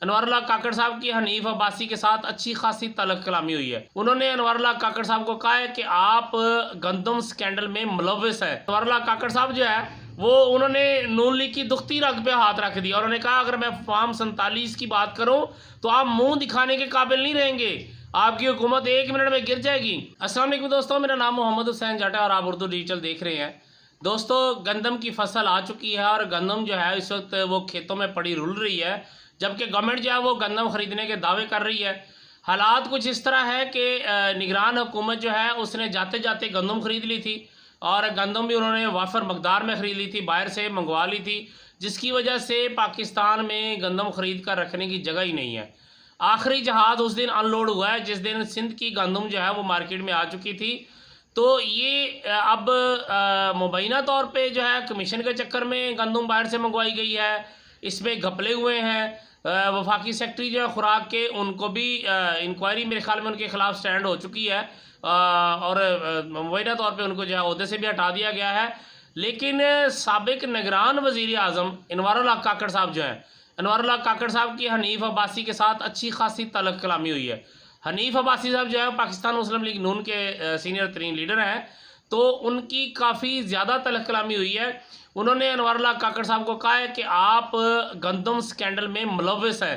अनवरुल्लाह काकड़ साहब की हनीफ अब्बासी के साथ अच्छी खासी तलब कलामी हुई है। उन्होंने अनवरुल्लाह काकड़ साहब को कहा है कि आप गंदम स्कैंडल में मुलव्विस है। अनवरुल्लाह काकड़ साहब जो है वो उन्होंने नून लीग की दुखती रग पे हाथ रख दिया। उन्होंने कहा अगर मैं फॉर्म 47 की बात करूं तो आप मुंह दिखाने के काबिल नहीं रहेंगे, आपकी हुकूमत 1 मिनट में गिर जाएगी। अस्सलाम वालेकुम दोस्तों, मेरा नाम मोहम्मद हुसैन जाटा और आप उर्दू डिजिटल देख रहे हैं। दोस्तों, गंदम की फसल आ चुकी है और गंदम जो है इस वक्त वो खेतों में पड़ी रुल रही है, जबकि गवर्नमेंट जो है वो गंदम खरीदने के दावे कर रही है। हालात कुछ इस तरह है कि निगरान हुकूमत जो है उसने जाते जाते गंदम खरीद ली थी और गंदम भी उन्होंने वाफर मकदार में ख़रीद ली थी, बाहर से मंगवा ली थी, जिसकी वजह से पाकिस्तान में गंदम ख़रीद कर रखने की जगह ही नहीं है। आखिरी जहाज़ उस दिन अनलोड हुआ है जिस दिन सिंध की गंदम जो है वो मार्केट में आ चुकी थी। तो ये अब मुबैना तौर पे जो है कमीशन के चक्कर में गंदम बाहर से मंगवाई गई है, इसमें घपले हुए हैं। वफाकी सेक्रेटरी जो है खुराक के, उनको भी इंक्वायरी मेरे ख्याल में उनके ख़िलाफ़ स्टैंड हो चुकी है और मुबैना तौर पे उनको जो है ओहदे से भी हटा दिया गया है। लेकिन साबिक निगरान वज़ीर आज़म अनवरुल्लाह काकड़ साहब जो हैं, अनवरुल्लाह काकड़ साहब की हनीफ अब्बासी के साथ अच्छी खासी तलब कलामी हुई है। हनीफ अब्बासी साहब जो है पाकिस्तान मुस्लिम लीग नून के सीनियर तरीन लीडर हैं, तो उनकी काफ़ी ज़्यादा तलब कलामी हुई है। उन्होंने अनवरुल्लाह काकड़ साहब को कहा है कि आप गंदम स्कैंडल में मुलव्विस है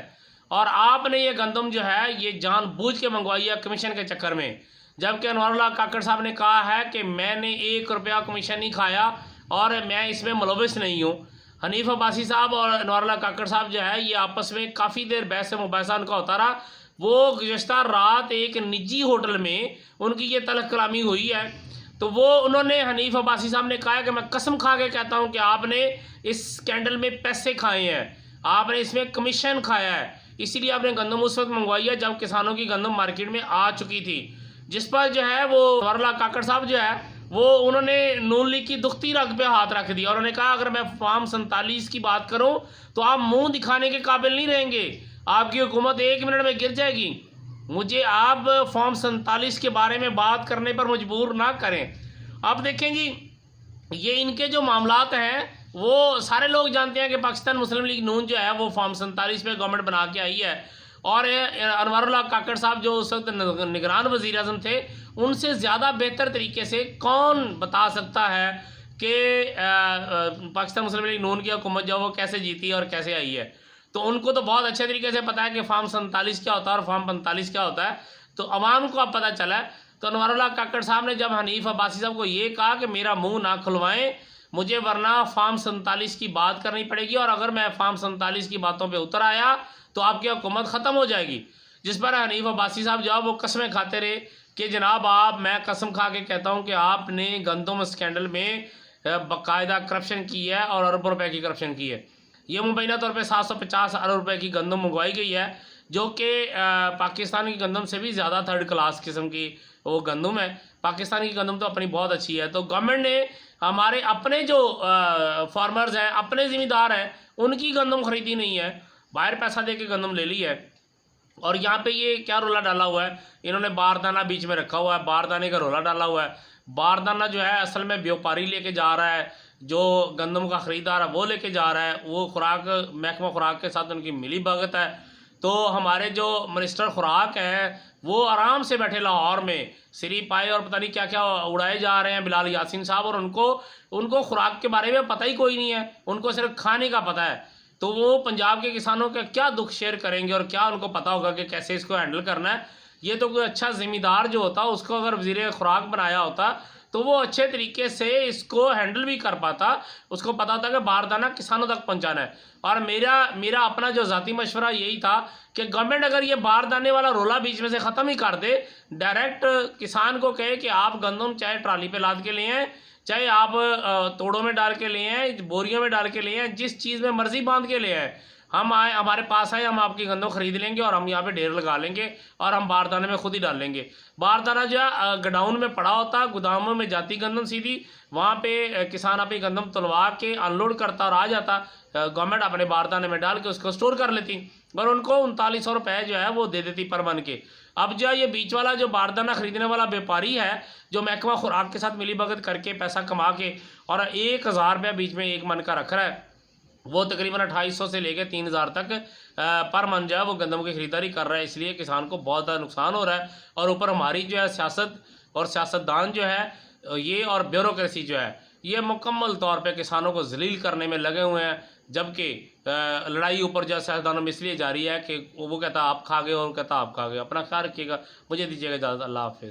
और आपने ये गंदम जो है ये जानबूझ के मंगवाई है कमीशन के चक्कर में। जबकि अनवरुल्लाह काकड़ साहब ने कहा है कि मैंने 1 रुपया कमीशन नहीं खाया और मैं इसमें मुलव्विस नहीं हूँ। हनीफ अब्बासी साहब और अनवरुल्लाह काकड़ साहब जो है ये आपस में काफ़ी देर बहस मुबासा उनका होता रहा। वो गुज़श्ता रात एक निजी होटल में उनकी ये तलब कलामी हुई है। तो वो उन्होंने हनीफ अब्बासी साहब ने कहा कि मैं कसम खा के कहता हूँ कि आपने इस स्कैंडल में पैसे खाए हैं, आपने इसमें कमीशन खाया है, इसीलिए आपने गंदम उस वक्त मंगवाई है जब किसानों की गंदम मार्केट में आ चुकी थी। जिस पर जो है वो अनवरुल्लाह काकड़ साहब जो है वो उन्होंने नून लीग की दुखती रग पे हाथ रख दिया। उन्होंने कहा अगर मैं फॉर्म 47 की बात करूं तो आप मुंह दिखाने के काबिल नहीं रहेंगे, आपकी हुकूमत 1 मिनट में गिर जाएगी। मुझे आप फॉर्म 47 के बारे में बात करने पर मजबूर ना करें। अब देखें जी, ये इनके जो मामलात हैं वो सारे लोग जानते हैं कि पाकिस्तान मुस्लिम लीग नून जो है वो फॉर्म 47 पे गवर्नमेंट बना के आई है और अनवरुल्लाह काकड़ साहब जो उस वक्त निगरान वज़ीर आज़म थे, उनसे ज़्यादा बेहतर तरीके से कौन बता सकता है कि पाकिस्तान मुस्लिम लीग नून की हुकूमत जो वो कैसे जीती और कैसे आई है। तो उनको तो बहुत अच्छे तरीके से पता है कि फॉर्म 47 क्या होता है और फॉर्म 45 क्या होता है, तो अवाम को अब पता चला है। तो अनवरुल्लाह काकड़ साहब ने जब हनीफ अब्बासी साहब को ये कहा कि मेरा मुंह ना खुलवाएं मुझे, वरना फॉर्म 47 की बात करनी पड़ेगी और अगर मैं फॉर्म 47 की बातों पे उतर आया तो आपकी हुकूमत ख़त्म हो जाएगी। जिस पर हनीफ अब्बासी साहब जो है वो कस्में खाते रहे कि जनाब मैं कसम खा के कहता हूँ कि आपने गंदम स्कैंडल में बाकायदा करप्शन की है और अरबों रुपए की करप्शन की है। ये मुबैना तौर पे 750 अरब रुपए की गंदम मंगवाई गई है, जो कि पाकिस्तान की गंदम से भी ज़्यादा थर्ड क्लास किस्म की वो गंदम है। पाकिस्तान की गंदम तो अपनी बहुत अच्छी है। तो गवर्नमेंट ने हमारे अपने जो फार्मर्स हैं, अपने ज़िम्मेदार हैं, उनकी गंदम खरीदी नहीं है, बाहर पैसा दे के गंदम ले ली है। और यहाँ पे ये क्या रोला डाला हुआ है, इन्होंने बारदाना बीच में रखा हुआ है, बारदाने का रोला डाला हुआ है। बारदाना जो है असल में व्यापारी लेके जा रहा है, जो गंदम का ख़रीदार है वो लेके जा रहा है, वो खुराक महकमा खुराक के साथ उनकी मिली भगत है। तो हमारे जो मिनिस्टर खुराक हैं वो आराम से बैठे लाहौर में सिरी पाए और पता नहीं क्या क्या उड़ाए जा रहे हैं बिलाल यासीन साहब, और उनको खुराक के बारे में पता ही कोई नहीं है, उनको सिर्फ खाने का पता है। तो वो पंजाब के किसानों का क्या दुख शेयर करेंगे और क्या उनको पता होगा कि कैसे इसको हैंडल करना है। ये तो कोई अच्छा ज़िम्मेदार जो होता उसको अगर वज़ीर खुराक बनाया होता तो वो अच्छे तरीके से इसको हैंडल भी कर पाता, उसको पता होता कि बारदाना किसानों तक पहुंचाना है। और मेरा अपना जो ज़ाती मशवरा यही था कि गवर्नमेंट अगर ये बारदाने वाला रोला बीच में से ख़त्म ही कर दे, डायरेक्ट किसान को कहे कि आप गंदम चाहे ट्राली पे लाद के ले आएँ, चाहे आप तोड़ों में डाल के ले आएँ, बोरियों में डाल के ले आएँ, जिस चीज़ में मर्ज़ी बांध के ले आएँ, हम आए हमारे पास आए, हम आपकी गंदम खरीद लेंगे और हम यहाँ पे ढेर लगा लेंगे और हम बारदाने में खुद ही डाल लेंगे। बारदाना जो है गोडाउन में पड़ा होता, गोदामों में जाती गंदम सीधी, वहाँ पे किसान अपनी गंदम तुलवा के अनलोड करता और आ जाता, गवर्नमेंट अपने बारदाने में डाल के उसको स्टोर कर लेती और उनको 3900 रुपये जो है वो दे देती पर मन के। अब जो ये बीच वाला जो बारदाना खरीदने वाला व्यापारी है, जो महकमा खुराक के साथ मिली भगत करके पैसा कमा के और 1000 रुपया बीच में एक मन का रख रहा है, वो तकरीबन 2800 से लेकर 3000 तक पर मन जो है वो गंदम की खरीदारी कर रहा है, इसलिए किसान को बहुत ज़्यादा नुकसान हो रहा है। और ऊपर हमारी जो है सियासत और सियासतदान जो है ये और ब्यूरोक्रेसी जो है ये मुकम्मल तौर पे किसानों को जलील करने में लगे हुए हैं। जबकि लड़ाई ऊपर जो सियासतदानों में इसलिए जारी है कि वो कहता आप खा गए और कहता आप खा गए। अपना ख्याल रखिएगा, मुझे दीजिएगा इजाज़त। अल्लाह हाफिज़।